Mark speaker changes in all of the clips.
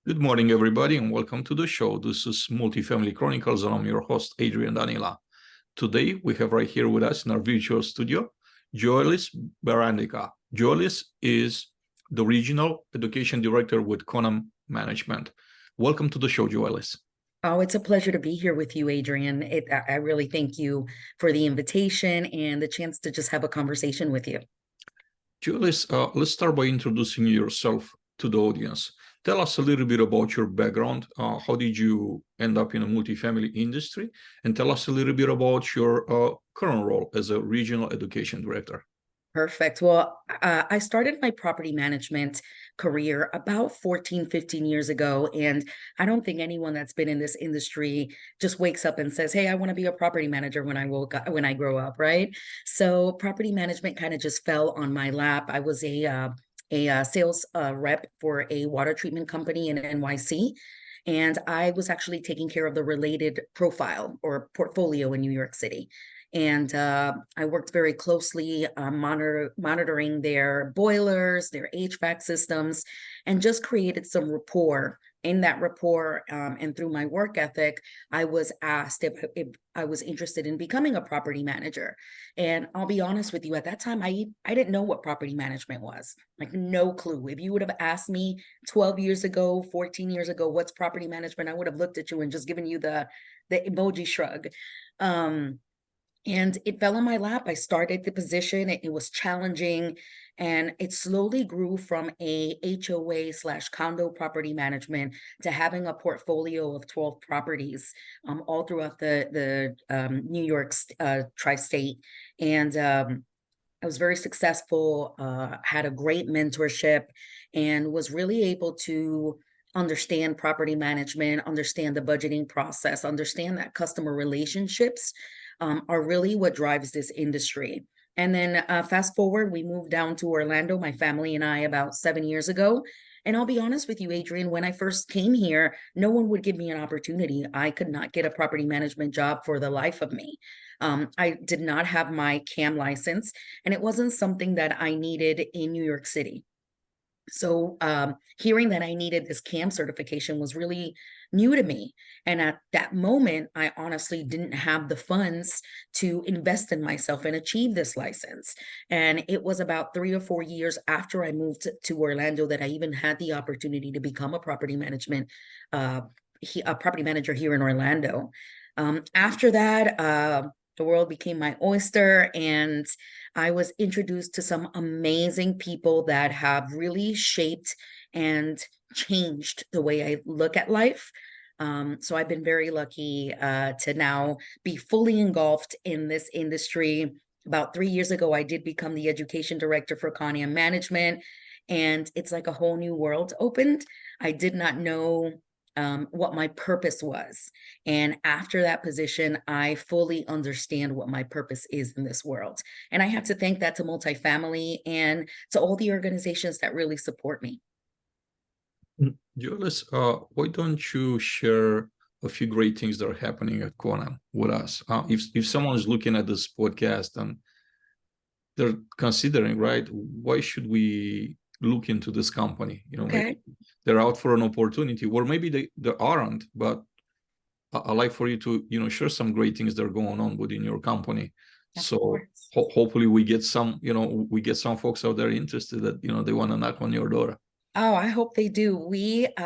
Speaker 1: Good morning, everybody, and welcome to the show. This is Multifamily Chronicles, and I'm your host, Adrian Danila. Today, we have right here with us in our virtual studio, Joelis Barandica. Joelis is the Regional Education Director with Conam Management. Welcome to the show, Joelis.
Speaker 2: Oh, it's a pleasure to be here with you, Adrian. I really thank you for the invitation and the chance to just have a conversation with you.
Speaker 1: Joelis, let's start by introducing yourself to the audience. Tell us a little bit about your background. How did you end up in the multifamily industry? And tell us a little bit about your current role as a Regional Education Director.
Speaker 2: Perfect. Well, I started my property management career about 14, 15 years ago. And I don't think anyone that's been in this industry just wakes up and says, hey, I want to be a property manager when I grow up, right? So property management kind of just fell on my lap. I was a sales rep for a water treatment company in NYC. And I was actually taking care of the related profile or portfolio in New York City. And I worked very closely monitoring their boilers, their HVAC systems, and just created some rapport. In that rapport and through my work ethic, I was asked if I was interested in becoming a property manager. And I'll be honest with you, at that time, I didn't know what property management was, like no clue. If you would have asked me 12 years ago, 14 years ago, what's property management, I would have looked at you and just given you the emoji shrug. And it fell on my lap. I started the position. It was challenging, and it slowly grew from a HOA/condo property management to having a portfolio of 12 properties all throughout the New York tri-state. And I was very successful, had a great mentorship, and was really able to understand property management, understand the budgeting process, understand that customer relationships are really what drives this industry. And then fast forward, we moved down to Orlando, my family and I, about 7 years ago. And I'll be honest with you, Adrian, when I first came here, no one would give me an opportunity. I could not get a property management job for the life of me. I did not have my CAM license, and it wasn't something that I needed in New York City. So hearing that I needed this CAM certification was really new to me. And at that moment, I honestly didn't have the funds to invest in myself and achieve this license. And it was about 3 or 4 years after I moved to Orlando that I even had the opportunity to become a property manager here in Orlando. After that, the world became my oyster, and I was introduced to some amazing people that have really shaped and changed the way I look at life. So I've been very lucky to now be fully engulfed in this industry. About 3 years ago, I did become the education director for Conam Management, and it's like a whole new world opened. I did not know what my purpose was. And after that position, I fully understand what my purpose is in this world. And I have to thank that to Multifamily and to all the organizations that really support me.
Speaker 1: Joelis, why don't you share a few great things that are happening at Conam with us? If someone is looking at this podcast and they're considering, right, why should we look into this company? Maybe they're out for an opportunity, or maybe they aren't, but I like for you to share some great things that are going on within your company. So hopefully we get some folks out there interested that they want to knock on your door.
Speaker 2: Oh, I hope they do.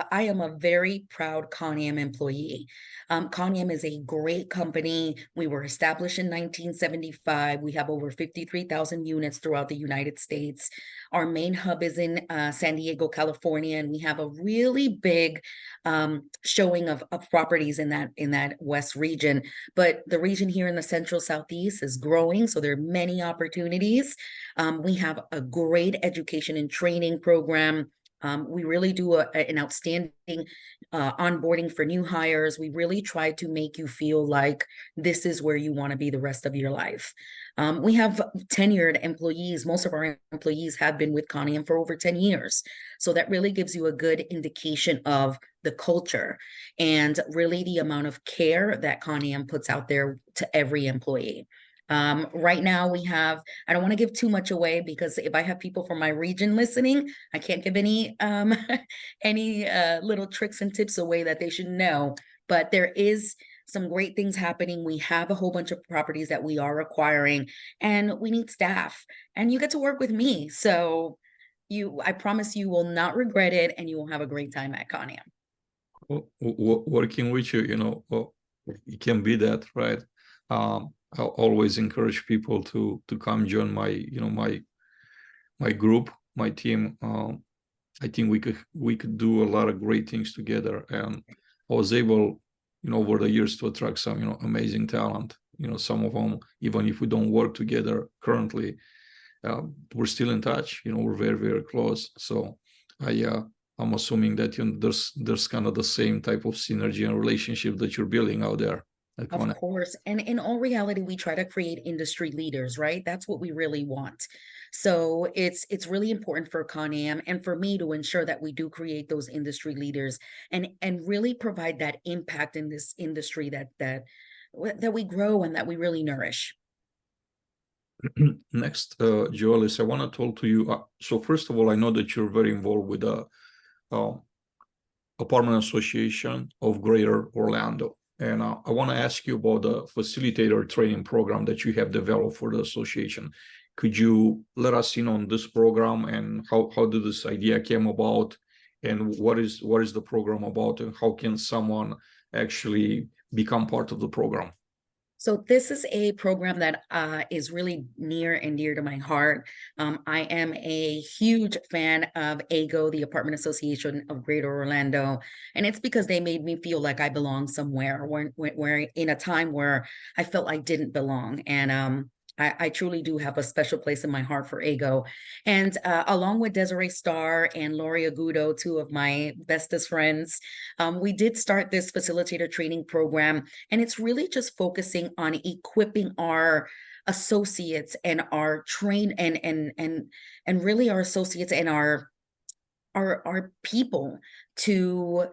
Speaker 2: I am a very proud Conam employee. Conam is a great company. We were established in 1975. We have over 53,000 units throughout the United States. Our main hub is in San Diego, California, and we have a really big showing of properties in that West region. But the region here in the Central Southeast is growing, so there are many opportunities. We have a great education and training program. We really do an outstanding onboarding for new hires. We really try to make you feel like this is where you want to be the rest of your life. We have tenured employees. Most of our employees have been with Conam for over 10 years. So that really gives you a good indication of the culture and really the amount of care that Conam puts out there to every employee. Right now we have, I don't want to give too much away because if I have people from my region listening, I can't give any any little tricks and tips away that they should know. But there is some great things happening. We have a whole bunch of properties that we are acquiring, and we need staff. And you get to work with me. So I promise you will not regret it, and you will have a great time at Conia.
Speaker 1: Working with you, it can be that, right? I always encourage people to come join my group, my team. I think we could do a lot of great things together, and I was able, over the years to attract some, amazing talent. Some of them, even if we don't work together currently, we're still in touch. We're very, very close. So I'm assuming that there's kind of the same type of synergy and relationship that you're building out there.
Speaker 2: Of course. And in all reality, we try to create industry leaders, right? That's what we really want. So it's really important for ConAm and for me to ensure that we do create those industry leaders and really provide that impact in this industry that we grow and that we really nourish.
Speaker 1: Next, Joelis, I want to talk to you. So first of all, I know that you're very involved with the Apartment Association of Greater Orlando. And I want to ask you about the facilitator training program that you have developed for the association. Could you let us in on this program and how did this idea came about, and what is the program about, and how can someone actually become part of the program?
Speaker 2: So this is a program that is really near and dear to my heart. I am a huge fan of AGO, the Apartment Association of Greater Orlando, and it's because they made me feel like I belong somewhere. Where in a time where I felt I didn't belong, and I truly do have a special place in my heart for AGO. And along with Desiree Starr and Lori Agudo, two of my bestest friends, we did start this facilitator training program. And it's really just focusing on equipping our associates and our and really our associates and our people to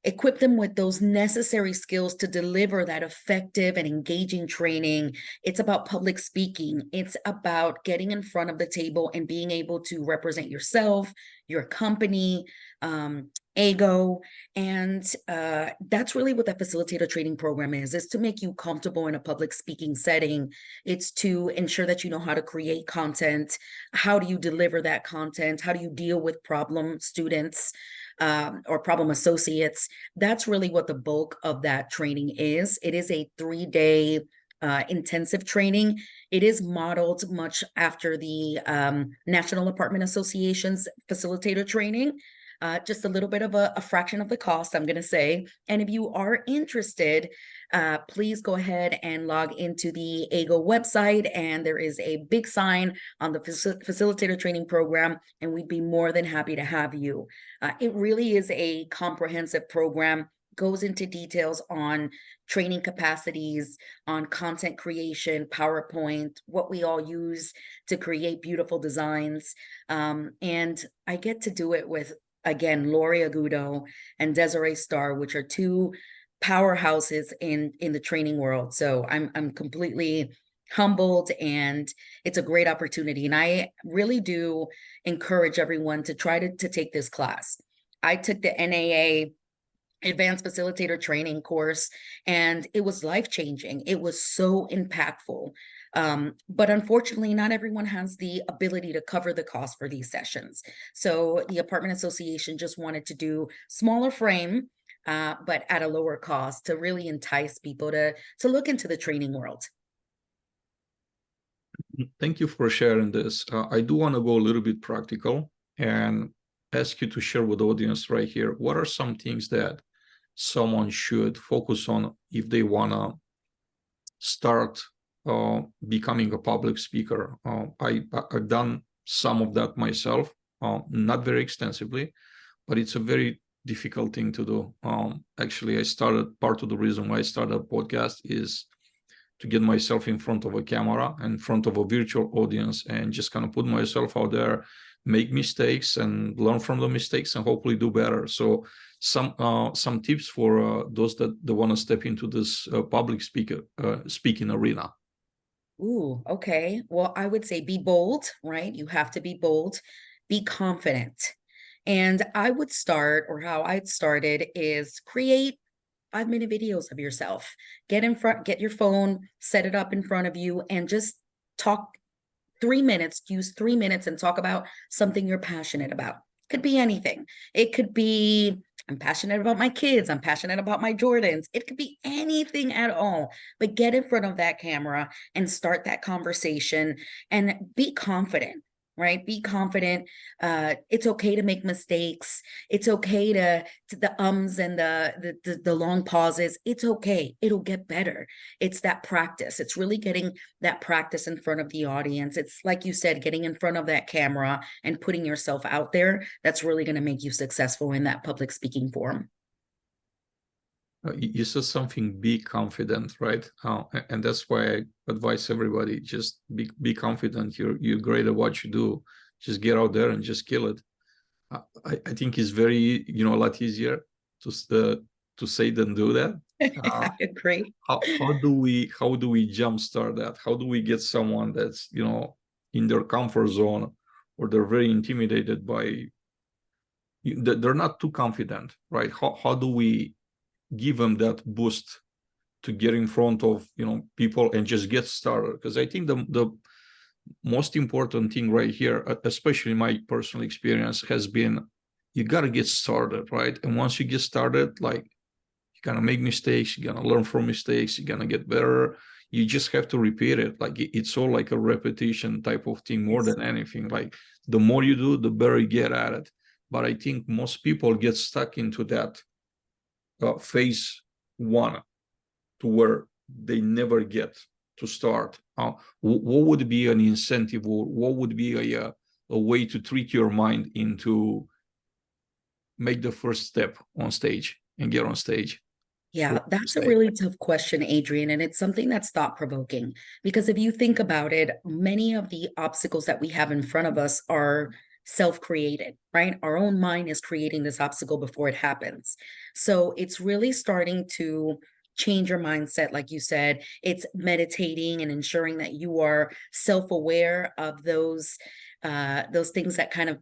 Speaker 2: equip them with those necessary skills to deliver that effective and engaging training. It's about public speaking. It's about getting in front of the table and being able to represent yourself, your company, AGO. And that's really what that facilitator training program is to make you comfortable in a public speaking setting. It's to ensure that you know how to create content. How do you deliver that content? How do you deal with problem students? Or problem associates. That's really what the bulk of that training is. It is a 3-day intensive training. It is modeled much after the National Apartment Association's facilitator training. Just a little bit of a fraction of the cost, I'm going to say. And if you are interested, please go ahead and log into the AGO website, and there is a big sign on the facilitator training program, and we'd be more than happy to have you. It really is a comprehensive program, goes into details on training capacities, on content creation, PowerPoint, what we all use to create beautiful designs. And I get to do it with, again, Lori Agudo and Desiree Starr, which are two powerhouses in the training world. So I'm completely humbled, and it's a great opportunity. And I really do encourage everyone to try to take this class. I took the NAA Advanced Facilitator Training course, and it was life-changing. It was so impactful. But unfortunately, not everyone has the ability to cover the cost for these sessions. So the Apartment Association just wanted to do smaller frame, but at a lower cost to really entice people to look into the training world.
Speaker 1: Thank you for sharing this. I do want to go a little bit practical and ask you to share with the audience right here. What are some things that someone should focus on if they want to start becoming a public speaker? I've done some of that myself, not very extensively, but it's a very difficult thing to do. Actually, part of the reason why I started a podcast is to get myself in front of a camera, in front of a virtual audience, and just kind of put myself out there, make mistakes and learn from the mistakes and hopefully do better. So some tips for those that want to step into this public speaking arena.
Speaker 2: Ooh, okay. Well, I would say be bold, right? You have to be bold, be confident. And I would start, or how I'd started is create 5-minute videos of yourself. Get in front, get your phone, set it up in front of you, and just talk 3 minutes, use 3 minutes and talk about something you're passionate about. Could be anything. It could be, I'm passionate about my kids. I'm passionate about my Jordans. It could be anything at all. But get in front of that camera and start that conversation and be confident, right? Be confident. It's okay to make mistakes. It's okay to the ums and the long pauses. It's okay. It'll get better. It's that practice. It's really getting that practice in front of the audience. It's like you said, getting in front of that camera and putting yourself out there. That's really going to make you successful in that public speaking forum.
Speaker 1: You said something, be confident, right? And that's why I advise everybody, just be confident. You're great at what you do. Just get out there and just kill it. I think it's very, a lot easier to say than do that.
Speaker 2: I agree.
Speaker 1: How do we jumpstart that? How do we get someone that's, in their comfort zone, or they're very intimidated by, they're not too confident, right? How do we give them that boost to get in front of people and just get started? Because I think the most important thing right here, especially my personal experience, has been you got to get started, right? And once you get started, like, you're gonna make mistakes, you're gonna learn from mistakes, you're gonna get better. You just have to repeat it. Like, it's all like a repetition type of thing more
Speaker 2: Yes.
Speaker 1: than anything. Like, the more you do, the better you get at it. But I think most people get stuck into that phase one, to where they never get to start. What would be an incentive, or what would be a way to trick your mind into make the first step on stage and get on stage?
Speaker 2: Yeah,
Speaker 1: What would you
Speaker 2: that's a
Speaker 1: say?
Speaker 2: really tough question, Adrian. And it's something that's thought provoking because if you think about it, many of the obstacles that we have in front of us are self created, right? Our own mind is creating this obstacle before it happens. So it's really starting to change your mindset. Like you said, it's meditating and ensuring that you are self aware of those things that kind of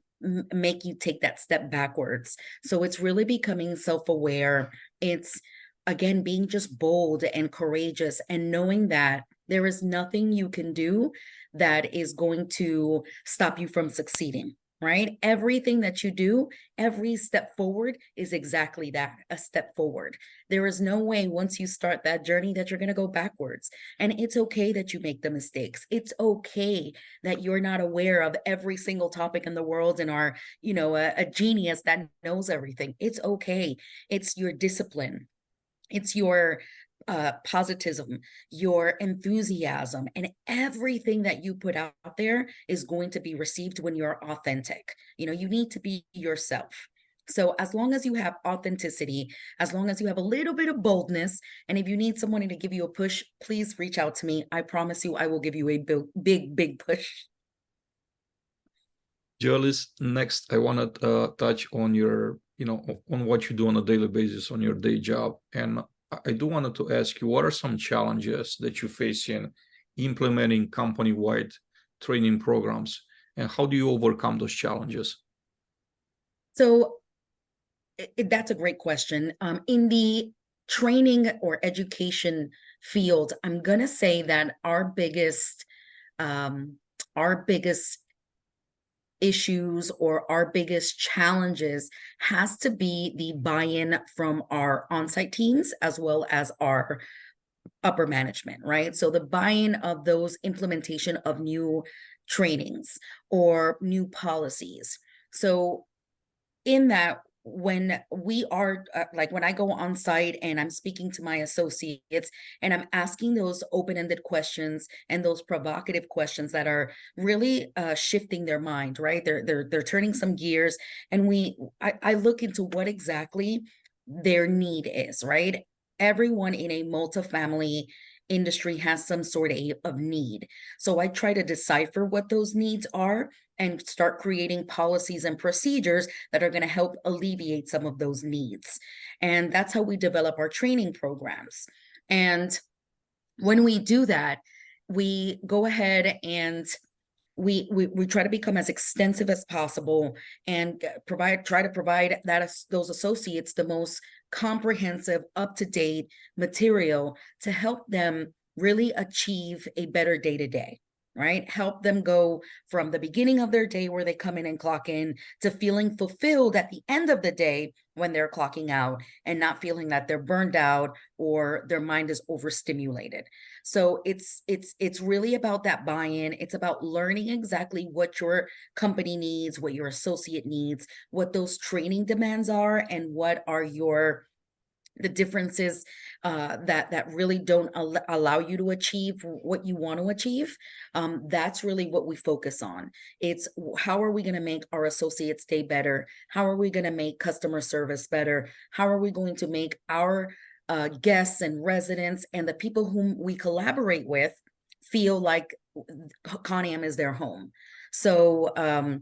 Speaker 2: make you take that step backwards. So it's really becoming self aware. It's again being just bold and courageous and knowing that there is nothing you can do that is going to stop you from succeeding, right? Everything that you do, every step forward is exactly that, a step forward. There is no way once you start that journey that you're going to go backwards. And it's okay that you make the mistakes. It's okay that you're not aware of every single topic in the world and are, a genius that knows everything. It's okay. It's your discipline, it's your positivism, your enthusiasm, and everything that you put out there is going to be received when you're authentic. You need to be yourself. So as long as you have authenticity, as long as you have a little bit of boldness, and if you need someone to give you a push, please reach out to me. I promise you, I will give you a big push.
Speaker 1: Joelis, next, I want to touch on your, on what you do on a daily basis on your day job. And I do wanted to ask you, what are some challenges that you face in implementing company-wide training programs, and how do you overcome those challenges?
Speaker 2: So that's a great question. In the training or education field, I'm gonna say that our biggest issues or our biggest challenges has to be the buy-in from our on-site teams as well as our upper management, right? So the buy-in of those implementation of new trainings or new policies. So in that, when we are like when I go on site and I'm speaking to my associates and I'm asking those open-ended questions and those provocative questions that are really shifting their mind, right? They're turning some gears, and I look into what exactly their need is, right? Everyone in a multifamily industry has some sort of need. So I try to decipher what those needs are and start creating policies and procedures that are going to help alleviate some of those needs. And that's how we develop our training programs. And when we do that, we go ahead and we try to become as extensive as possible and try to provide those associates the most comprehensive, up-to-date material to help them really achieve a better day-to-day, right? Help them go from the beginning of their day where they come in and clock in to feeling fulfilled at the end of the day when they're clocking out, and not feeling that they're burned out or their mind is overstimulated. So it's really about that buy-in. It's about learning exactly what your company needs, what your associate needs, what those training demands are, and what are the differences that really don't allow you to achieve what you want to achieve. That's really what we focus on. It's how are we going to make our associates stay better? How are we going to make customer service better? How are we going to make our guests and residents and the people whom we collaborate with feel like Con-Am is their home? So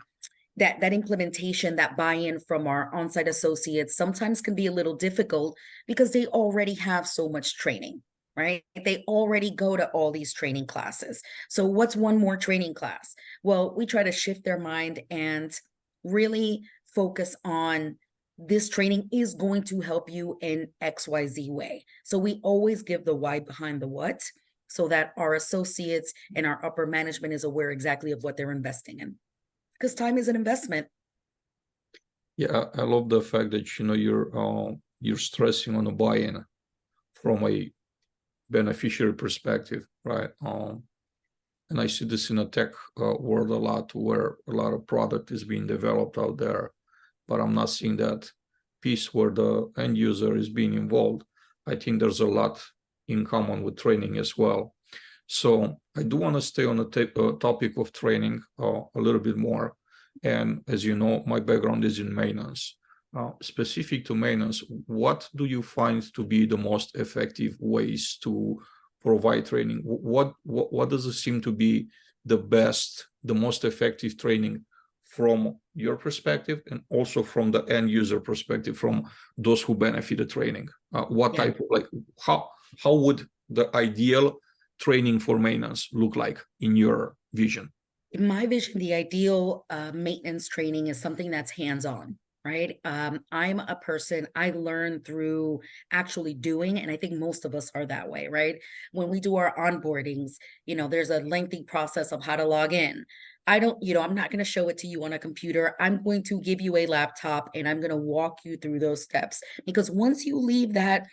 Speaker 2: that implementation, that buy-in from our on-site associates sometimes can be a little difficult because they already have so much training, right? They already go to all these training classes. So what's one more training class? Well, we try to shift their mind and really focus on this training is going to help you in XYZ way. So we always give the why behind the what, so that our associates and our upper management is aware exactly of what they're investing in. Because time is an investment.
Speaker 1: Yeah, I love the fact that you're stressing on the buy-in from a beneficiary perspective, right? And I see this in the tech world a lot, where a lot of product is being developed out there, but I'm not seeing that piece where the end user is being involved. I think there's a lot in common with training as well. So I do want to stay on the topic of training a little bit more. And as you know, my background is in maintenance. Specific to maintenance, what do you find to be the most effective ways to provide training? What does it seem to be the most effective training from your perspective, and also from the end user perspective, from those who benefit the training? What type of, like, how would the ideal training for maintenance look like in your vision?
Speaker 2: In my vision, the ideal maintenance training is something that's hands-on, right? I'm a person, I learn through actually doing, and I think most of us are that way, right? When we do our onboardings, there's a lengthy process of how to log in. I'm not going to show it to you on a computer. I'm going to give you a laptop and I'm going to walk you through those steps, because once you leave that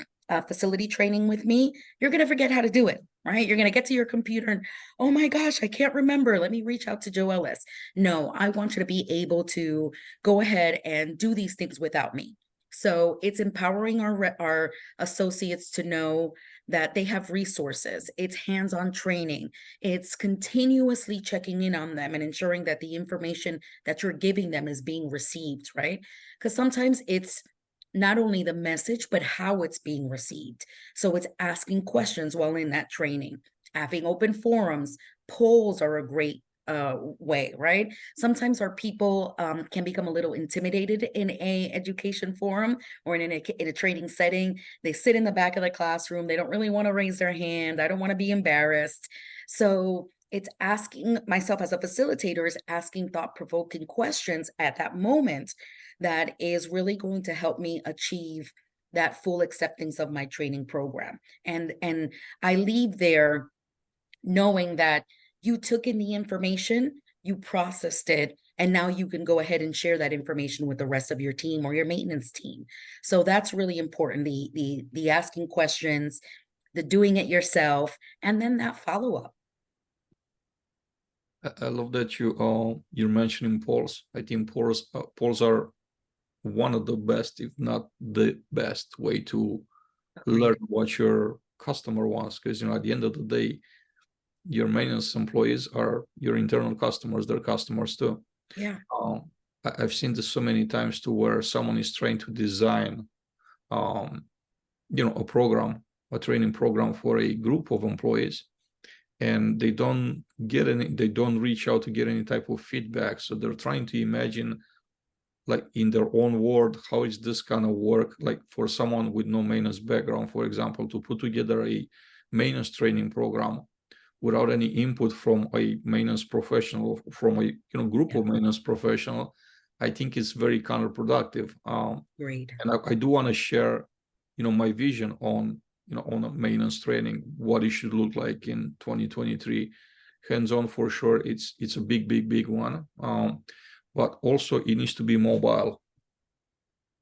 Speaker 2: facility training with me, you're going to forget how to do it, right? You're going to get to your computer and, oh my gosh, I can't remember. Let me reach out to Joelis. No, I want you to be able to go ahead and do these things without me. So it's empowering our associates to know that they have resources. It's hands-on training. It's continuously checking in on them and ensuring that the information that you're giving them is being received, right? Because sometimes it's not only the message, but how it's being received. So it's asking questions while in that training, having open forums. Polls are a great way, right? Sometimes our people can become a little intimidated in a education forum or in a training setting. They sit in the back of the classroom. They don't really want to raise their hand. I don't want to be embarrassed. So it's asking myself as a facilitator, is asking thought-provoking questions at that moment that is really going to help me achieve that full acceptance of my training program. And I leave there knowing that you took in the information, you processed it, and now you can go ahead and share that information with the rest of your team or your maintenance team. So that's really important, the asking questions, the doing it yourself, and then that follow-up.
Speaker 1: I love that you're mentioning polls. I think polls are one of the best, if not the best, way to learn what your customer wants. Because at the end of the day, your maintenance employees are your internal customers. They're customers too.
Speaker 2: Yeah.
Speaker 1: I've seen this so many times to where someone is trying to design, a program, a training program for a group of employees, and they don't reach out to get any type of feedback. So they're trying to imagine, like, in their own world, how is this gonna work? Like, for someone with no maintenance background, for example, to put together a maintenance training program without any input from a maintenance professional, from a group of maintenance professional, I think it's very counterproductive.
Speaker 2: Great.
Speaker 1: And I do want to share, my vision on on a maintenance training, what it should look like in 2023. Hands-on for sure, it's a big one. But also it needs to be mobile.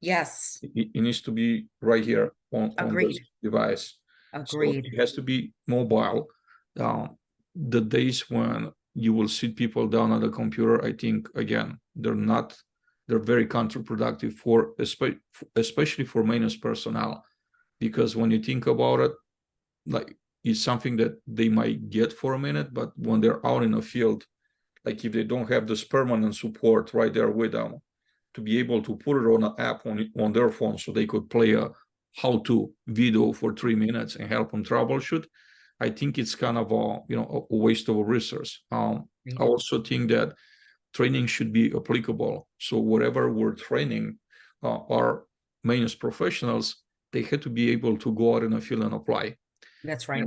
Speaker 2: Yes.
Speaker 1: It needs to be right here on this device.
Speaker 2: Agreed.
Speaker 1: So it has to be mobile. The days when you will sit people down at a computer, I think again, they're very counterproductive for especially for maintenance personnel, because when you think about it, like it's something that they might get for a minute, but when they're out in the field, like if they don't have this permanent support right there with them, to be able to put it on an app on their phone so they could play a how-to video for 3 minutes and help them troubleshoot, I think it's kind of a waste of a resource. I also think that training should be applicable. So whatever we're training our maintenance professionals, they had to be able to go out in the field and apply.
Speaker 2: That's right.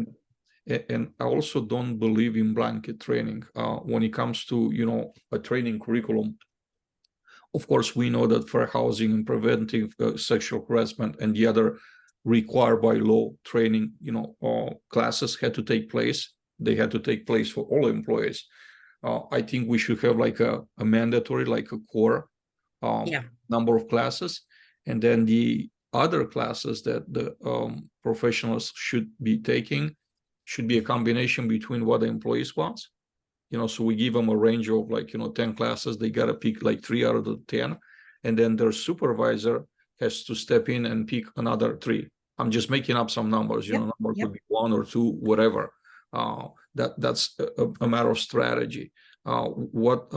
Speaker 1: And I also don't believe in blanket training when it comes to a training curriculum. Of course, we know that fair housing and preventive sexual harassment and the other required by law training, classes had to take place. They had to take place for all employees. I think we should have like a mandatory, like a core number of classes, and then the other classes that the professionals should be taking should be a combination between what the employees want. So we give them a range of 10 classes. They got to pick like 3 out of the 10. And then their supervisor has to step in and pick another 3. I'm just making up some numbers, number could be 1 or 2, whatever. That's a matter of strategy. What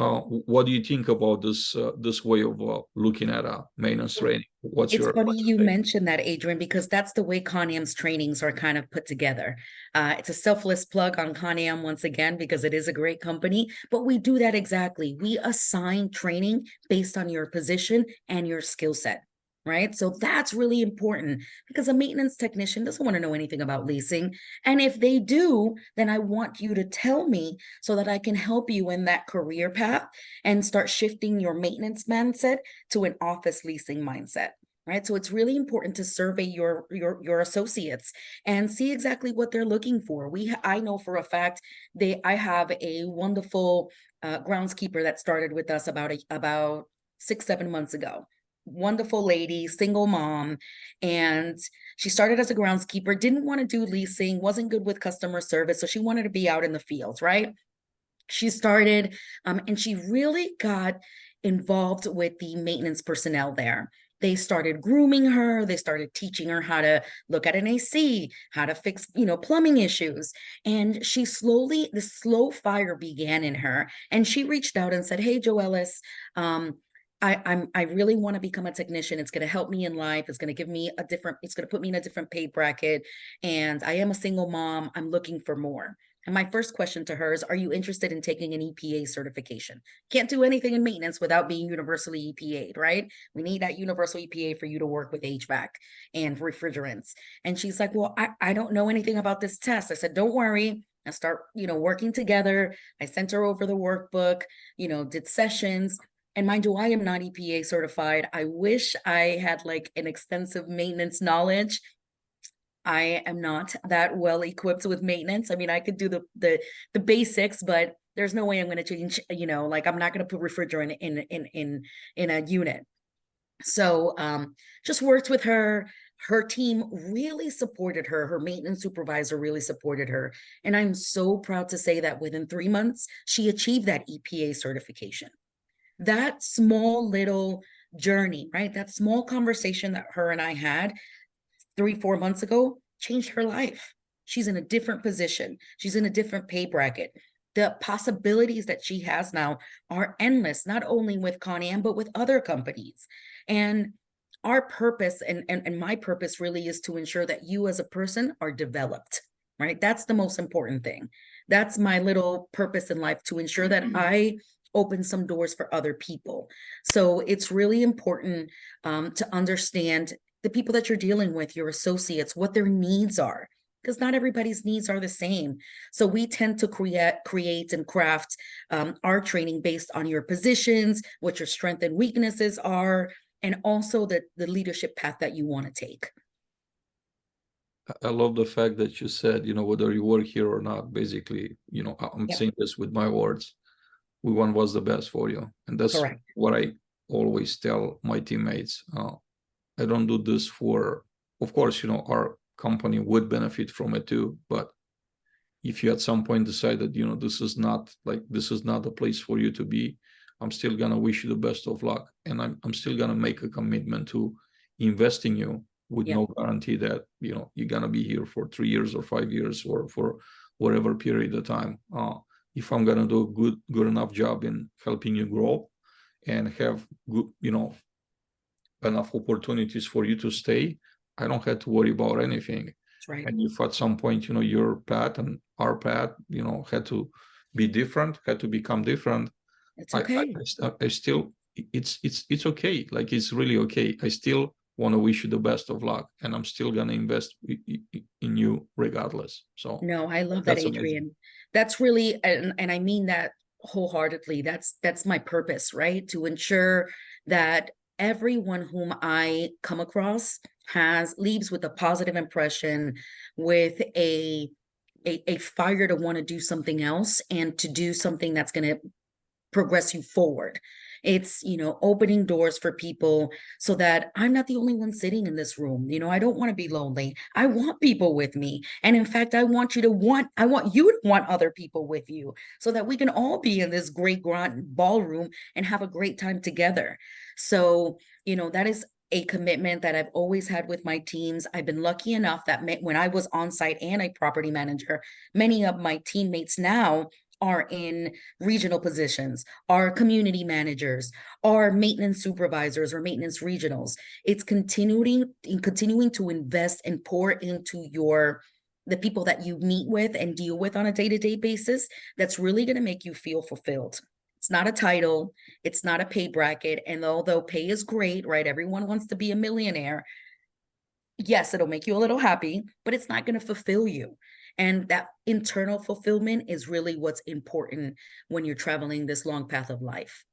Speaker 1: do you think about this way of looking at maintenance training?
Speaker 2: It's funny you mentioned that, Adrian, because that's the way ConAm's trainings are kind of put together. It's a selfless plug on ConAm once again, because it is a great company, but we do that exactly. We assign training based on your position and your skill set. Right. So that's really important, because a maintenance technician doesn't want to know anything about leasing. And if they do, then I want you to tell me so that I can help you in that career path and start shifting your maintenance mindset to an office leasing mindset. Right. So it's really important to survey your associates and see exactly what they're looking for. I know for a fact I have a wonderful groundskeeper that started with us about 6-7 months ago. Wonderful lady, single mom, and she started as a groundskeeper, didn't want to do leasing, wasn't good with customer service, so she wanted to be out in the fields, right? She started and she really got involved with the maintenance personnel there. They started grooming her. They started teaching her how to look at an AC, how to fix, plumbing issues. And the slow fire began in her. And she reached out and said, "Hey, Joelis, I really want to become a technician. It's going to help me in life. It's going to give me it's going to put me in a different pay bracket. And I am a single mom. I'm looking for more." And my first question to her is, are you interested in taking an EPA certification? Can't do anything in maintenance without being universally EPA'd, right? We need that universal EPA for you to work with HVAC and refrigerants. And she's like, "Well, I don't know anything about this test." I said, "Don't worry. I start, working together." I sent her over the workbook, did sessions. And mind you, I am not EPA certified. I wish I had like an extensive maintenance knowledge. I am not that well equipped with maintenance. I mean, I could do the basics, but there's no way I'm going to change, I'm not going to put refrigerant in a unit. So just worked with her. Her team really supported her. Her maintenance supervisor really supported her. And I'm so proud to say that within 3 months, she achieved that EPA certification. That small little journey, right? That small conversation that her and I had 3-4 months ago changed her life. She's in a different position. She's in a different pay bracket. The possibilities that she has now are endless, not only with ConAm, but with other companies. And our purpose and my purpose really is to ensure that you as a person are developed, right? That's the most important thing. That's my little purpose in life, to ensure that I open some doors for other people. So it's really important to understand the people that you're dealing with, your associates, what their needs are. because not everybody's needs are the same. So we tend to create and craft our training based on your positions, what your strengths and weaknesses are, and also the leadership path that you want to take.
Speaker 1: I love the fact that you said, whether you work here or not, basically, I'm
Speaker 2: Yep.
Speaker 1: saying this with my words. We want what's the best for you. And that's
Speaker 2: Correct.
Speaker 1: what I always tell my teammates. I don't do this of course, our company would benefit from it too. But if you at some point decide that, this is not the place for you to be, I'm still going to wish you the best of luck. And I'm still going to make a commitment to invest in you with
Speaker 2: Yep.
Speaker 1: no guarantee that, you're going to be here for 3 years or 5 years or for whatever period of time. If I'm going to do a good enough job in helping you grow and have good, enough opportunities for you to stay, I don't have to worry about anything.
Speaker 2: That's right.
Speaker 1: And if at some point, your path and our path, had to be different, had to become different,
Speaker 2: It's okay.
Speaker 1: I still, it's okay. Like, it's really okay. I still want to wish you the best of luck, and I'm still going to invest in you regardless. So
Speaker 2: No, I love that,
Speaker 1: that's amazing.
Speaker 2: Adrian. That's really, and I mean that wholeheartedly. That's my purpose, right? To ensure that everyone whom I come across leaves with a positive impression, with a fire to want to do something else and to do something that's going to progress you forward. It's, opening doors for people so that I'm not the only one sitting in this room. I don't want to be lonely. I want people with me. And in fact, I want you to want other people with you so that we can all be in this great grand ballroom and have a great time together. So, that is a commitment that I've always had with my teams. I've been lucky enough that when I was on site and a property manager, many of my teammates now are in regional positions, are community managers, are maintenance supervisors or maintenance regionals. It's continuing to invest and pour into the people that you meet with and deal with on a day-to-day basis. That's really going to make you feel fulfilled. It's not a title, it's not a pay bracket. And although pay is great, right? Everyone wants to be a millionaire. Yes, it'll make you a little happy, but it's not going to fulfill you. And that internal fulfillment is really what's important when you're traveling this long path of life.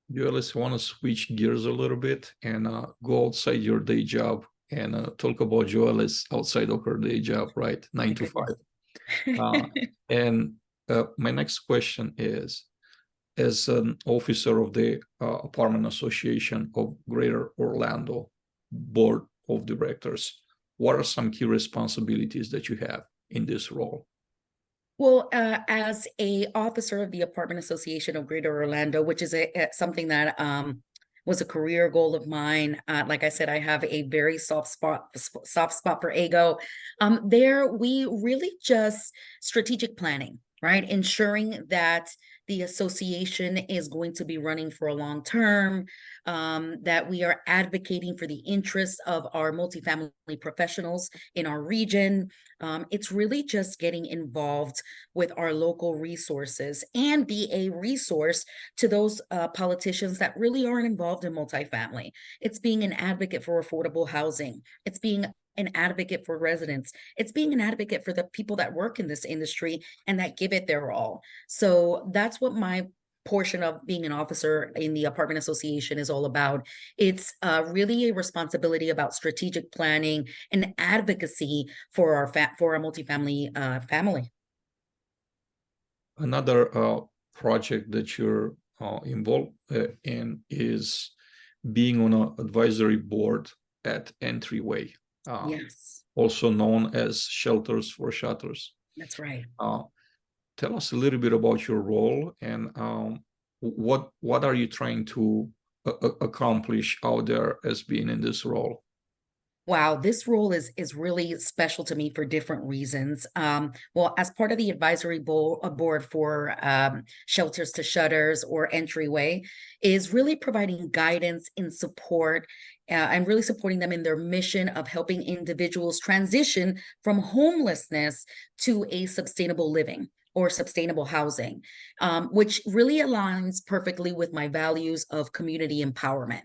Speaker 1: Joelis, want to switch gears a little bit and go outside your day job and talk about Joelis outside of her day job, right? 9 to 5. And my next question is, as an officer of the Apartment Association of Greater Orlando Board of Directors, what are some key responsibilities that you have in this role?
Speaker 2: Well, as a officer of the Apartment Association of Greater Orlando, which is something that was a career goal of mine. Like I said, I have a very soft spot for ego. There, we really just strategic planning, right? Ensuring that the association is going to be running for a long term, that we are advocating for the interests of our multifamily professionals in our region. It's really just getting involved with our local resources and be a resource to those politicians that really aren't involved in multifamily. It's being an advocate for affordable housing. It's being an advocate for residents. It's being an advocate for the people that work in this industry and that give it their all. So that's what my portion of being an officer in the Apartment Association is all about. It's really a responsibility about strategic planning and advocacy for our multifamily family.
Speaker 1: Another project that you're involved in is being on an advisory board at Entryway,
Speaker 2: Yes,
Speaker 1: also known as Shelters for Shutters.
Speaker 2: that's right.
Speaker 1: Tell us a little bit about your role and what are you trying to accomplish out there as being in this role?
Speaker 2: Wow, this role is really special to me for different reasons. Well, as part of the advisory board for Shelters to Shutters or Entryway, is really providing guidance and support, and really supporting them in their mission of helping individuals transition from homelessness to a sustainable living or sustainable housing, which really aligns perfectly with my values of community empowerment.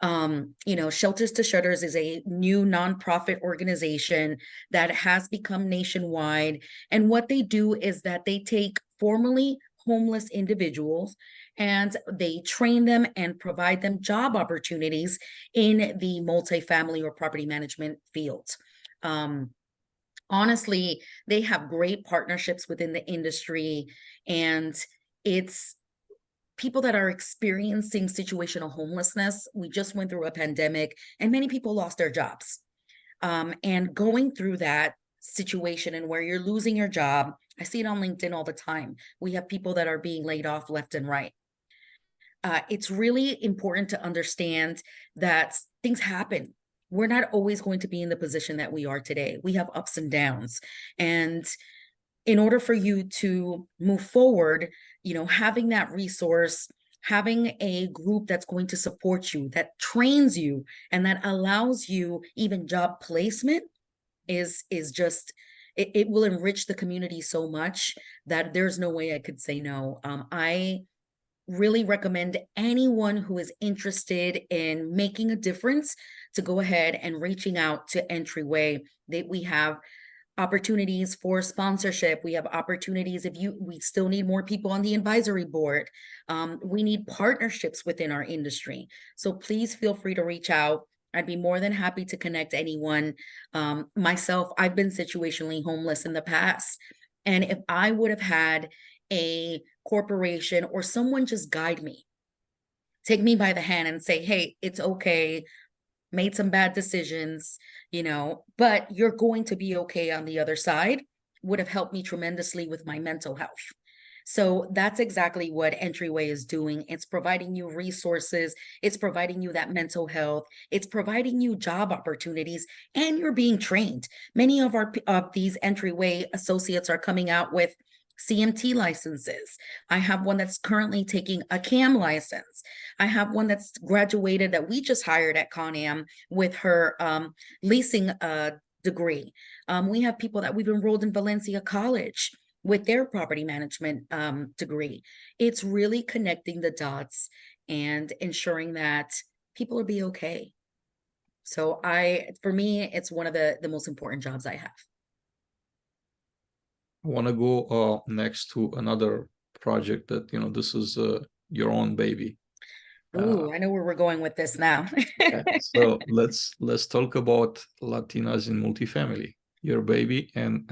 Speaker 2: Shelters to Shutters is a new nonprofit organization that has become nationwide. And what they do is that they take formerly homeless individuals and they train them and provide them job opportunities in the multifamily or property management field. Honestly, they have great partnerships within the industry, and it's people that are experiencing situational homelessness. We just went through a pandemic and many people lost their jobs. And going through that situation and where you're losing your job, I see it on LinkedIn all the time. We have people that are being laid off left and right. It's really important to understand that things happen. We're not always going to be in the position that we are today. We have ups and downs. And in order for you to move forward, having that resource, having a group that's going to support you, that trains you, and that allows you even job placement is just, it will enrich the community so much that there's no way I could say no. I really recommend anyone who is interested in making a difference to go ahead and reaching out to Entryway. We have opportunities for sponsorship. We have opportunities we still need more people on the advisory board. We need partnerships within our industry. So please feel free to reach out. I'd be more than happy to connect anyone. Myself, I've been situationally homeless in the past. And if I would have had a corporation or someone just guide me, take me by the hand and say, hey, it's okay, made some bad decisions, but you're going to be okay on the other side, would have helped me tremendously with my mental health. So that's exactly what Entryway is doing. It's providing you resources. It's providing you that mental health. It's providing you job opportunities, and you're being trained. Many of these Entryway associates are coming out with CMT licenses. I have one that's currently taking a CAM license. I have one that's graduated that we just hired at ConAm with her leasing degree. We have people that we've enrolled in Valencia College with their property management degree. It's really connecting the dots and ensuring that people will be okay. So for me, it's one of the most important jobs I have.
Speaker 1: I want to go next to another project that, this is your own baby.
Speaker 2: Ooh, I know where we're going with this now.
Speaker 1: So let's talk about Latinas in Multifamily, your baby, and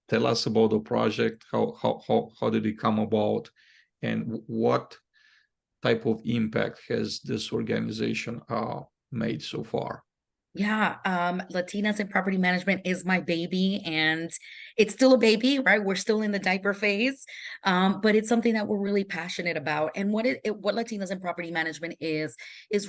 Speaker 1: tell us about the project. How did it come about, and what type of impact has this organization made so far?
Speaker 2: Yeah, Latinas in Property Management is my baby, and it's still a baby, right? We're still in the diaper phase, but it's something that we're really passionate about. And what Latinas in Property Management is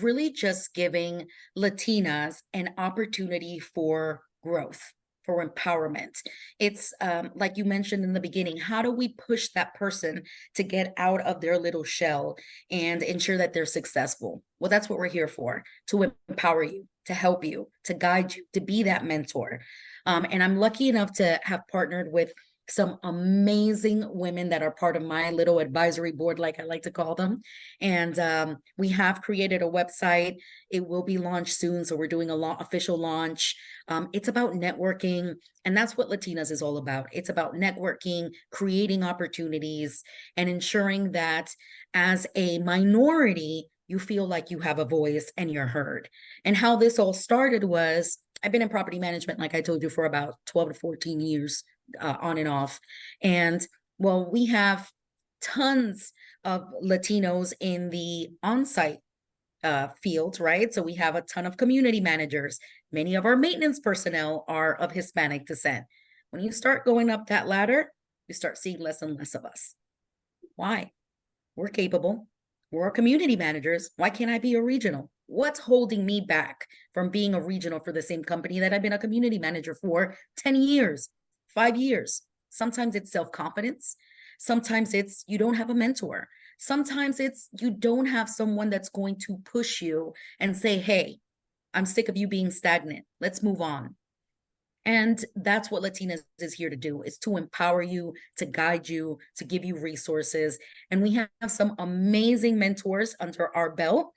Speaker 2: really just giving Latinas an opportunity for growth, for empowerment. It's like you mentioned in the beginning, how do we push that person to get out of their little shell and ensure that they're successful? Well, that's what we're here for, to empower you, to help you, to guide you, to be that mentor. And I'm lucky enough to have partnered with some amazing women that are part of my little advisory board, like I like to call them. And we have created a website. It will be launched soon. So we're doing a official launch. It's about networking. And that's what Latinas is all about. It's about networking, creating opportunities, and ensuring that as a minority, you feel like you have a voice and you're heard. And how this all started was, I've been in property management, like I told you, for about 12 to 14 years, on and off. And well, we have tons of Latinos in the on-site field, right? So we have a ton of community managers. Many of our maintenance personnel are of Hispanic descent. When you start going up that ladder, you start seeing less and less of us. Why? We're capable. We're community managers. Why can't I be a regional? What's holding me back from being a regional for the same company that I've been a community manager for 10 years, 5 years? Sometimes it's self-confidence. Sometimes it's you don't have a mentor. Sometimes it's you don't have someone that's going to push you and say, hey, I'm sick of you being stagnant. Let's move on. And that's what Latinas is here to do, is to empower you, to guide you, to give you resources. And we have some amazing mentors under our belt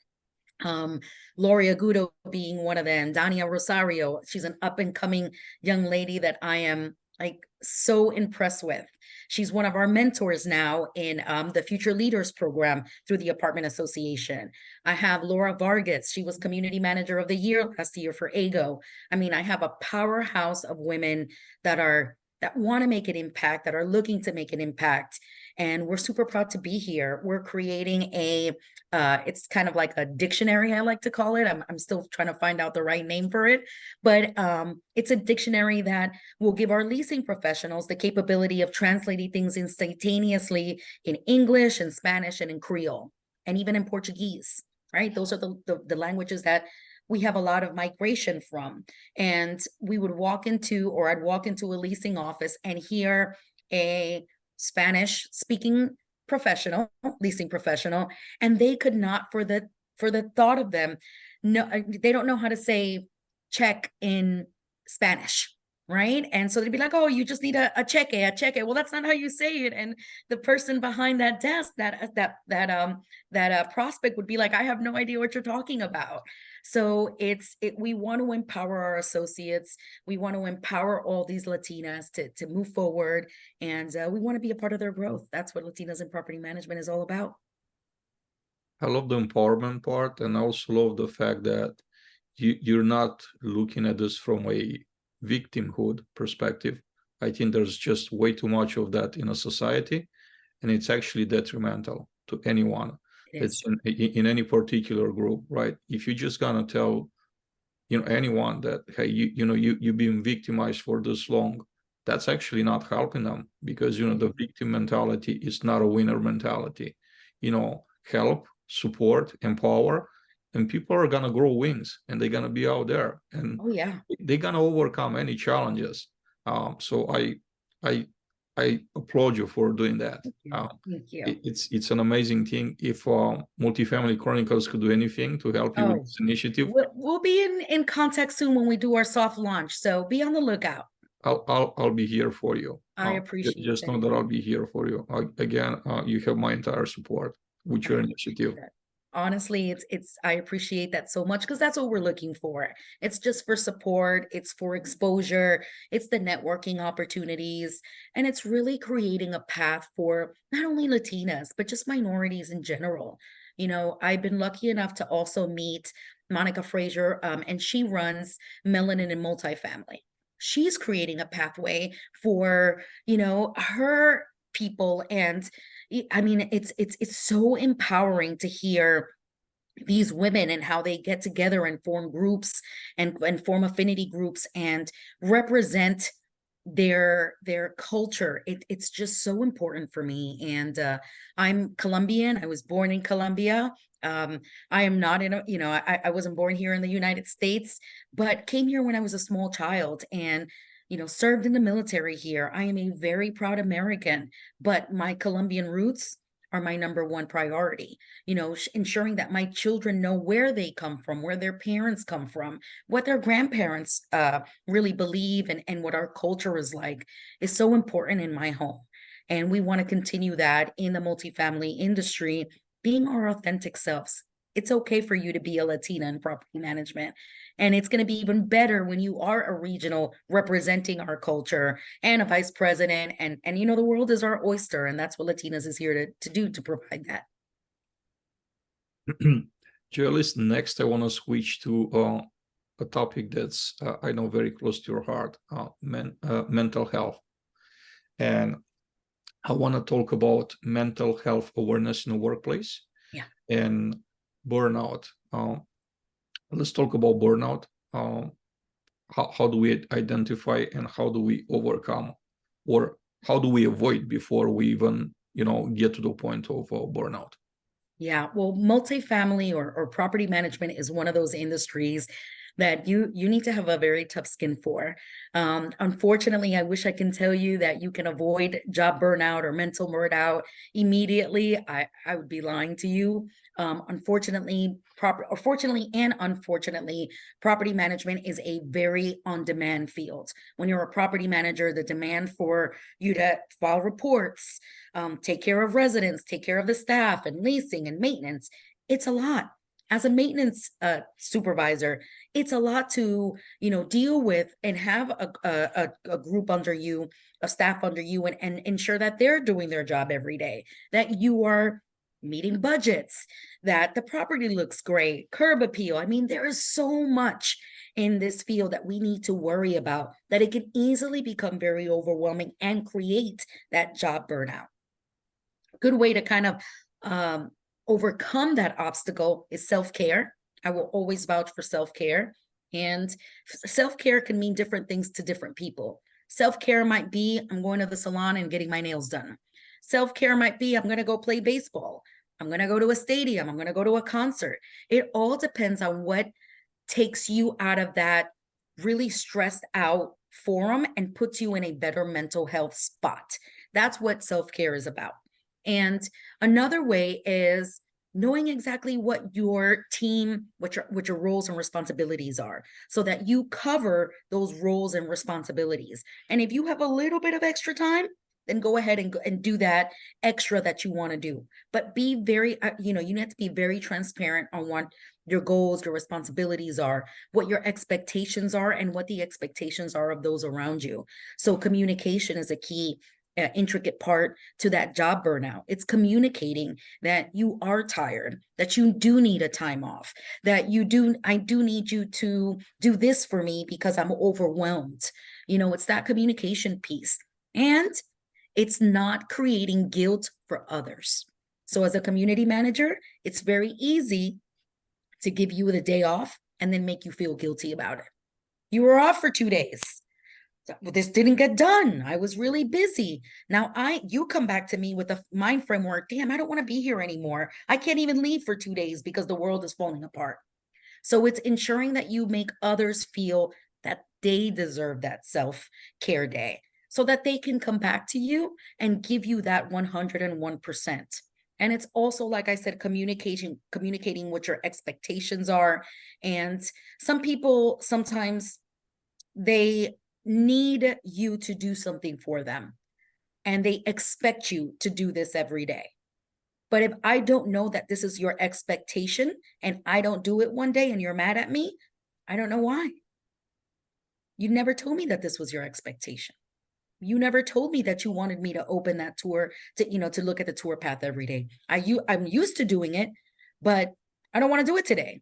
Speaker 2: Lori Agudo being one of them, Dania Rosario. She's an up and coming young lady that I am like so impressed with. She's one of our mentors now in the Future Leaders program through the Apartment Association. I have Laura Vargas. She was Community Manager of the Year last year for AGO. I mean, I have a powerhouse of women that want to make an impact, that are looking to make an impact. And we're super proud to be here. We're creating it's kind of like a dictionary, I like to call it. I'm still trying to find out the right name for it, but it's a dictionary that will give our leasing professionals the capability of translating things instantaneously in English and Spanish and in Creole, and even in Portuguese, right? Those are the languages that we have a lot of migration from. And we would I'd walk into a leasing office and hear a Spanish speaking leasing professional, and they could not, for the thought of them, no, they don't know how to say check in Spanish, right? And so they'd be like, oh, you just need a cheque. Well, that's not how you say it. And the person behind that desk, that prospect would be like, I have no idea what you're talking about. So we want to empower our associates. We want to empower all these Latinas to move forward, and we want to be a part of their growth. That's what Latinas in Property Management is all about.
Speaker 1: I love the empowerment part, and I also love the fact that you're not looking at this from a victimhood perspective. I think there's just way too much of that in a society, and it's actually detrimental to anyone that's in any particular group, right? If you're just gonna tell, anyone that, hey, you've been victimized for this long, that's actually not helping them, because the victim mentality is not a winner mentality. Help, support, empower, and people are gonna grow wings, and they're gonna be out there, and they're gonna overcome any challenges. So I applaud you for doing that.
Speaker 2: Thank you.
Speaker 1: It's an amazing thing. If Multifamily Chronicles could do anything to help you with this initiative,
Speaker 2: we'll be in contact soon when we do our soft launch. So be on the lookout.
Speaker 1: I'll be here for you.
Speaker 2: I appreciate it.
Speaker 1: Just know that I'll be here for you. Again, you have my entire support with your initiative.
Speaker 2: Honestly, I appreciate that so much, because that's what we're looking for. It's just for support, it's for exposure, it's the networking opportunities, and it's really creating a path for not only Latinas, but just minorities in general. I've been lucky enough to also meet Monica Frazier, and she runs Melanin and Multifamily. She's creating a pathway for, her people. And I mean, it's so empowering to hear these women and how they get together and form groups and form affinity groups and represent their culture. It's just so important for me. And I'm Colombian. I was born in Colombia. I am not I wasn't born here in the United States, but came here when I was a small child, and served in the military here. I am a very proud American, but my Colombian roots are my number one priority. Ensuring that my children know where they come from, where their parents come from, what their grandparents really believe, and what our culture is like, is so important in my home. And we want to continue that in the multifamily industry, being our authentic selves. It's okay for you to be a Latina in property management. And it's going to be even better when you are a regional representing our culture, and a vice president. And the world is our oyster. And that's what Latinas is here to do, to provide that.
Speaker 1: Joelis, next I want to switch to a topic that's, I know, very close to your heart, mental health. And I want to talk about mental health awareness in the workplace and burnout. Let's talk about burnout. How do we identify, and how do we overcome, or how do we avoid before we even get to the point of burnout?
Speaker 2: Yeah, well, multifamily or property management is one of those industries that you need to have a very tough skin for. Unfortunately, I wish I can tell you that you can avoid job burnout or mental burnout immediately. I would be lying to you. Unfortunately and unfortunately, property management is a very on-demand field. When you're a property manager, the demand for you to file reports, take care of residents, take care of the staff, and leasing and maintenance, it's a lot. As a maintenance supervisor, it's a lot to, deal with and have a group under you, a staff under you, and ensure that they're doing their job every day, that you are meeting budgets, that the property looks great, curb appeal. I mean, there is so much in this field that we need to worry about that it can easily become very overwhelming and create that job burnout. A good way to kind of overcome that obstacle is self-care. I will always vouch for self-care. And self-care can mean different things to different people. Self-care might be, I'm going to the salon and getting my nails done. Self-care might be, I'm going to go play baseball. I'm going to go to a stadium. I'm going to go to a concert. It all depends on what takes you out of that really stressed out forum and puts you in a better mental health spot. That's what self-care is about. And another way is knowing exactly what your team, what your roles and responsibilities are, so that you cover those roles and responsibilities. And if you have a little bit of extra time, then go ahead and do that extra that you want to do. But be very, you have to be very transparent on what your goals, your responsibilities are, what your expectations are, and what the expectations are of those around you. So communication is a key intricate part to that job burnout. It's communicating that you are tired, that you do need a time off, that I do need you to do this for me because I'm overwhelmed. It's that communication piece. And it's not creating guilt for others. So as a community manager, it's very easy to give you the day off and then make you feel guilty about it. You were off for 2 days. This didn't get done. I was really busy. Now you come back to me with a mind framework. Damn, I don't want to be here anymore. I can't even leave for 2 days because the world is falling apart. So it's ensuring that you make others feel that they deserve that self-care day so that they can come back to you and give you that 101%. And it's also, like I said, communicating what your expectations are. And some people, sometimes they need you to do something for them and they expect you to do this every day. But if I don't know that this is your expectation and I don't do it one day and you're mad at me, I don't know why. You never told me that this was your expectation. You never told me that you wanted me to open that tour to look at the tour path every day. I'm used to doing it, but I don't want to do it today.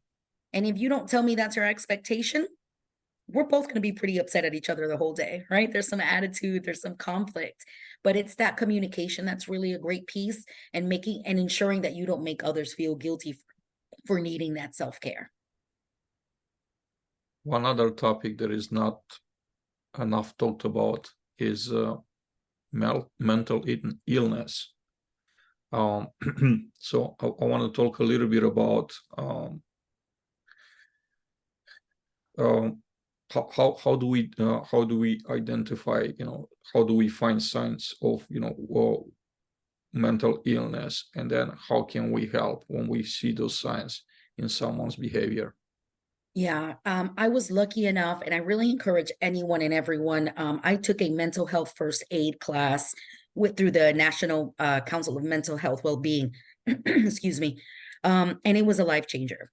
Speaker 2: And if you don't tell me that's your expectation, we're both going to be pretty upset at each other the whole day, right? There's some attitude, there's some conflict, but it's that communication that's really a great piece, and ensuring that you don't make others feel guilty for needing that self-care.
Speaker 1: One other topic that is not enough talked about is mental illness. So I want to talk a little bit about how do we identify, how do we find signs of mental illness, and then how can we help when we see those signs in someone's behavior?
Speaker 2: Yeah, I was lucky enough, and I really encourage anyone and everyone. I took a mental health first aid class through the National Council of Mental Health Wellbeing, excuse me, and it was a life changer.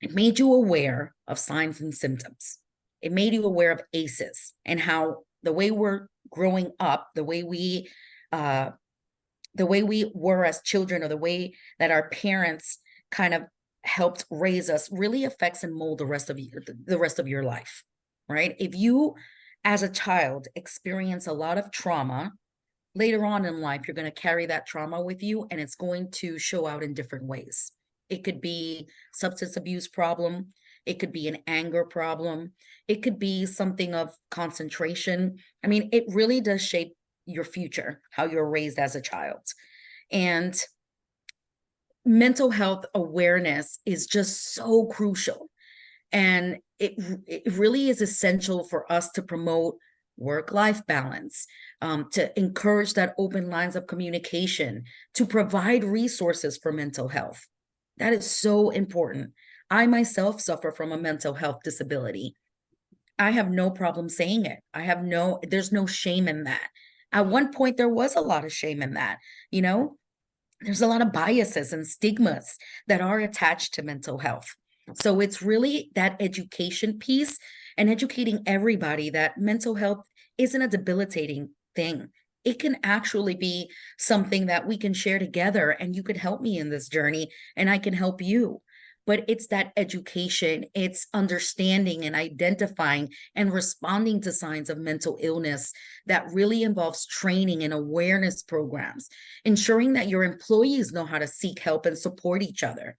Speaker 2: It made you aware of signs and symptoms. It made you aware of ACEs and how the way we're growing up, the way we were as children, or the way that our parents kind of helped raise us, really affects and mold the rest of your life, right? If you, as a child, experience a lot of trauma, later on in life, you're going to carry that trauma with you, and it's going to show out in different ways. It could be substance abuse problem. It could be an anger problem. It could be something of concentration. I mean, it really does shape your future, how you're raised as a child. And mental health awareness is just so crucial. And it really is essential for us to promote work-life balance, to encourage that open lines of communication, to provide resources for mental health. That is so important. I myself suffer from a mental health disability. I have no problem saying it. There's no shame in that. At one point, there was a lot of shame in that, there's a lot of biases and stigmas that are attached to mental health. So it's really that education piece and educating everybody that mental health isn't a debilitating thing. It can actually be something that we can share together, and you can help me in this journey and I can help you. But it's that education, it's understanding and identifying and responding to signs of mental illness that really involves training and awareness programs, ensuring that your employees know how to seek help and support each other.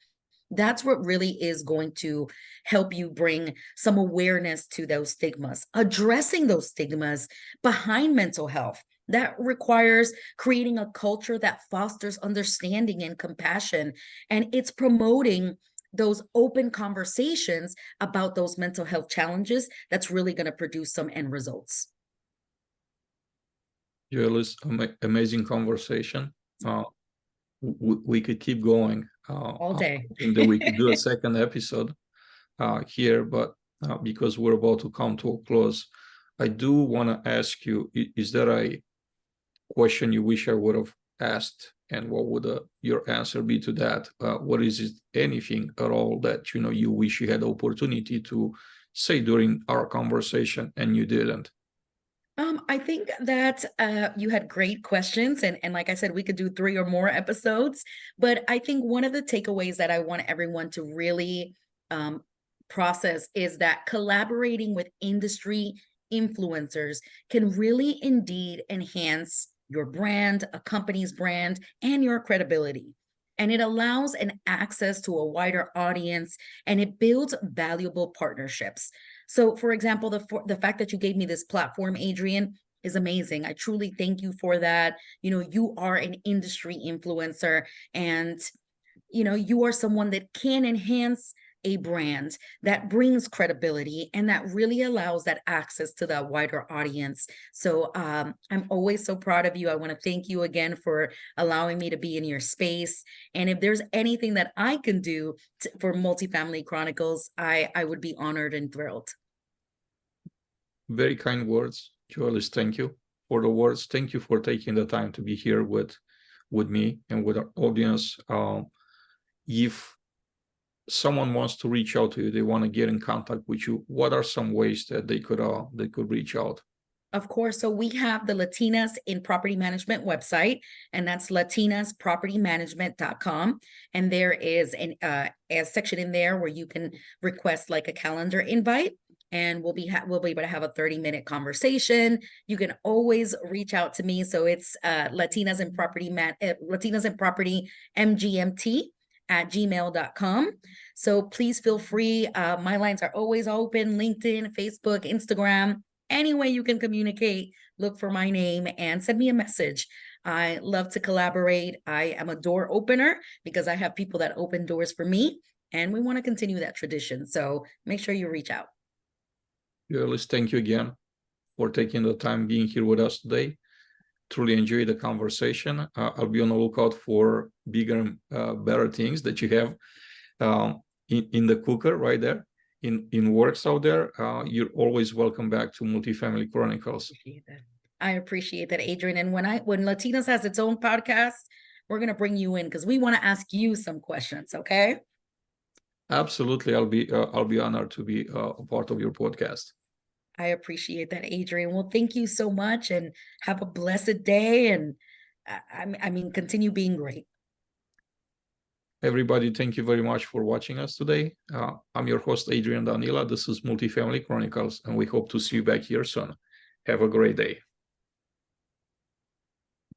Speaker 2: That's what really is going to help you bring some awareness to those stigmas, addressing those stigmas behind mental health. That requires creating a culture that fosters understanding and compassion, and it's promoting those open conversations about those mental health challenges that's really going to produce some end results.
Speaker 1: Joelis, amazing conversation. We could keep going
Speaker 2: all day.
Speaker 1: I think that we could do a second episode here, but because we're about to come to a close, I do want to ask you, is there a question you wish I would have asked, and what would your answer be to that? What is it, anything at all that you wish you had the opportunity to say during our conversation and you didn't?
Speaker 2: I think that you had great questions, and like I said, we could do 3 or more episodes. But I think one of the takeaways that I want everyone to really process is that collaborating with industry influencers can really indeed enhance your brand, a company's brand, and your credibility. And it allows an access to a wider audience, and it builds valuable partnerships. So, for example, the fact that you gave me this platform, Adrian, is amazing. I truly thank you for that. You are an industry influencer, and you are someone that can enhance a brand that brings credibility and that really allows that access to that wider audience. So I'm always so proud of you. I want to thank you again for allowing me to be in your space. And if there's anything that I can do for Multifamily Chronicles, I would be honored and thrilled.
Speaker 1: Very kind words, Joelis. Thank you for the words. Thank you for taking the time to be here with me and with our audience. If someone wants to reach out to you, they want to get in contact with you, what are some ways that they could reach out?
Speaker 2: Of course. So we have the Latinas in Property Management website, and that's latinaspropertymanagement.com. And there is a section in there where you can request like a calendar invite, and we'll be able to have a 30-minute conversation. You can always reach out to me. So it's Latinas in Property MGMT at gmail.com. So please feel free. My lines are always open: LinkedIn, Facebook, Instagram. Any way you can communicate, look for my name and send me a message. I love to collaborate. I am a door opener because I have people that open doors for me, and we want to continue that tradition. So make sure you reach out.
Speaker 1: Joelis, thank you again for taking the time being here with us today. Truly enjoy the conversation. I'll be on the lookout for bigger and better things that you have in the cooker right there, in works out there. You're always welcome back to Multifamily Chronicles.
Speaker 2: I appreciate that, Adrian. And when Latinas has its own podcast, we're going to bring you in because we want to ask you some questions. Okay?
Speaker 1: Absolutely. I'll be honored to be a part of your podcast.
Speaker 2: I appreciate that, Adrian. Well, thank you so much, and have a blessed day. And continue being great.
Speaker 1: Everybody, thank you very much for watching us today. I'm your host, Adrian Danila. This is Multifamily Chronicles, and we hope to see you back here soon. Have a great day.